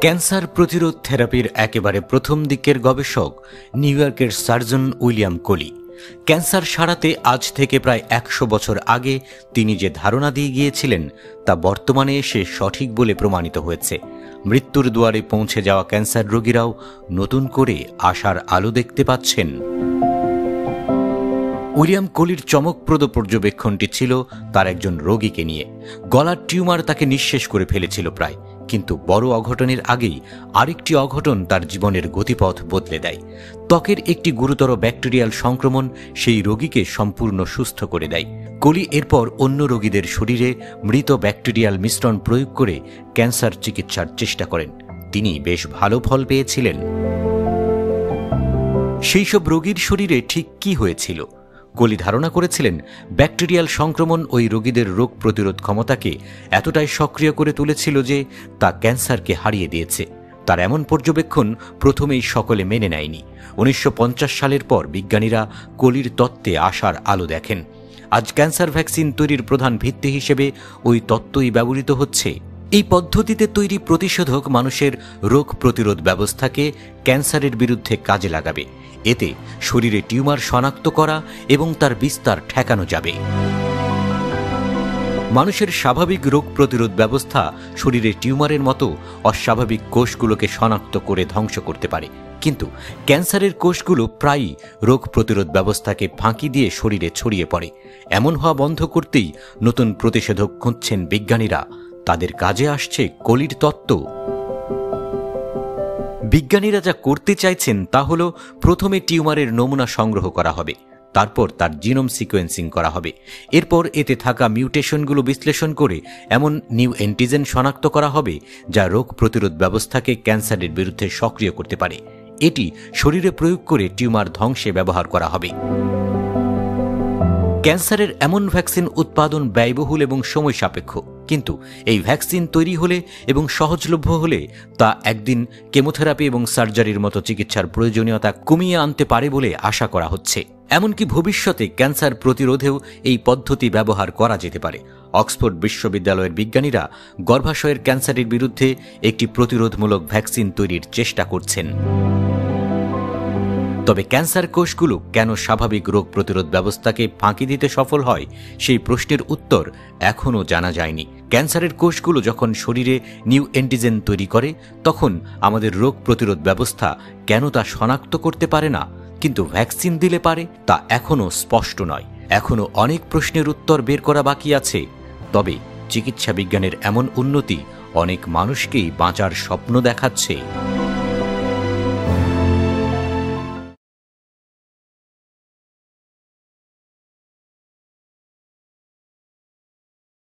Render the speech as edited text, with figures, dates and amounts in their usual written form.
Cancer প্রতিরোধ থেরাপির একেবারে প্রথম দিকের গবেষক নিউ ইয়র্কের সার্জন উইলিয়াম কোলি। ক্যান্সার সারাতে আজ থেকে প্রায় 100 বছর আগে তিনি যে ধারণা দিয়ে গিয়েছিলেন তা বর্তমানে এসে সঠিক বলে প্রমাণিত হয়েছে। মৃত্যুর দুয়ারে পৌঁছে যাওয়া ক্যান্সার রোগীরাও নতুন করে আশার আলো দেখতে পাচ্ছেন। উইলিয়াম কোলির চমকপ্রদ পর্যবেক্ষণটি ছিল তার একজন রোগীকে নিয়ে। গলার টিউমার তাকে নিঃশেষ করে ফেলেছিল প্রায়, কিন্তু বড় অঘটনের আগেই আরেকটি অঘটন তার জীবনের গতিপথ বদলে দেয়। ত্বকের একটি গুরুতর ব্যাকটেরিয়াল সংক্রমণ সেই রোগীকে সম্পূর্ণ সুস্থ করে দেয়। কোলি এরপর অন্য রোগীদের শরীরে মৃত ব্যাকটেরিয়াল মিশ্রণ প্রয়োগ করে ক্যান্সার চিকিৎসার চেষ্টা করেন। তিনি বেশ ভালো ফল পেয়েছিলেন। সেই সব রোগীর শরীরে ঠিক কি হয়েছিল? কোলি ধারণা করেছিলেন ব্যাকটেরিয়াল সংক্রমণ ওই রোগীদের রোগ প্রতিরোধ ক্ষমতাকে এতটাই সক্রিয় করে তুলেছিল যে তা ক্যান্সারকে হারিয়ে দিয়েছে। তার এমন পর্যবেক্ষণ প্রথমেই সকলে মেনে নেয়নি। 1950 সালের পর বিজ্ঞানীরা কোলির তত্ত্বে আশার আলো দেখেন। আজ ক্যান্সার ভ্যাকসিন তৈরির প্রধান ভিত্তি হিসেবে ওই তত্ত্বই ব্যবহৃত হচ্ছে। এই পদ্ধতিতে তৈরি প্রতিষেধক মানুষের রোগ প্রতিরোধ ব্যবস্থাকে ক্যান্সারের বিরুদ্ধে কাজে লাগাবে। এতে শরীরে টিউমার শনাক্ত করা এবং তার বিস্তার ঠেকানো যাবে। মানুষের স্বাভাবিক রোগ প্রতিরোধ ব্যবস্থা শরীরে টিউমারের মতো অস্বাভাবিক কোষগুলোকে শনাক্ত করে ধ্বংস করতে পারে, কিন্তু ক্যান্সারের কোষগুলো প্রায়ই রোগ প্রতিরোধ ব্যবস্থাকে ফাঁকি দিয়ে শরীরে ছড়িয়ে পড়ে। এমন হওয়া বন্ধ করতেই নতুন প্রতিষেধক খুঁজছেন বিজ্ঞানীরা। তাদের কাজে আসছে কোলির তত্ত্ব। বিজ্ঞানীরা যা করতে চাইছেন তা হল প্রথমে টিউমারের নমুনা সংগ্রহ করা হবে, তারপর তার জিনোম সিকোয়েন্সিং করা হবে। এরপর এতে থাকা মিউটেশনগুলো বিশ্লেষণ করে এমন নিউ অ্যান্টিজেন শনাক্ত করা হবে যা রোগ প্রতিরোধ ব্যবস্থাকে ক্যান্সারের বিরুদ্ধে সক্রিয় করতে পারে। এটি শরীরে প্রয়োগ করে টিউমার ধ্বংসে ব্যবহার করা হবে। ক্যান্সারের এমন ভ্যাকসিন উৎপাদন ব্যয়বহুল এবং সময় সাপেক্ষ, কিন্তু এই ভ্যাকসিন তৈরি হলে এবং সহজলভ্য হলে তা একদিন কেমোথেরাপি এবং সার্জারির মতো চিকিৎসার প্রয়োজনীয়তা কমিয়ে আনতে পারে বলে আশা করা হচ্ছে। এমনকি ভবিষ্যতে ক্যান্সার প্রতিরোধেও এই পদ্ধতি ব্যবহার করা যেতে পারে। অক্সফোর্ড বিশ্ববিদ্যালয়ের বিজ্ঞানীরা গর্ভাশয়ের ক্যান্সারের বিরুদ্ধে একটি প্রতিরোধমূলক ভ্যাকসিন তৈরির চেষ্টা করছেন। তবে ক্যান্সার কোষগুলো কেন স্বাভাবিক রোগ প্রতিরোধ ব্যবস্থাকে ফাঁকি দিতে সফল হয় সেই প্রশ্নের উত্তর এখনও জানা যায়নি। ক্যান্সারের কোষগুলো যখন শরীরে নিউ অ্যান্টিজেন তৈরি করে তখন আমাদের রোগ প্রতিরোধ ব্যবস্থা কেন তা শনাক্ত করতে পারে না, কিন্তু ভ্যাকসিন দিলে পারে, তা এখনও স্পষ্ট নয়। এখনও অনেক প্রশ্নের উত্তর বের করা বাকি আছে। তবে চিকিৎসা বিজ্ঞানের এমন উন্নতি অনেক মানুষকেই বাঁচার স্বপ্ন দেখাচ্ছে।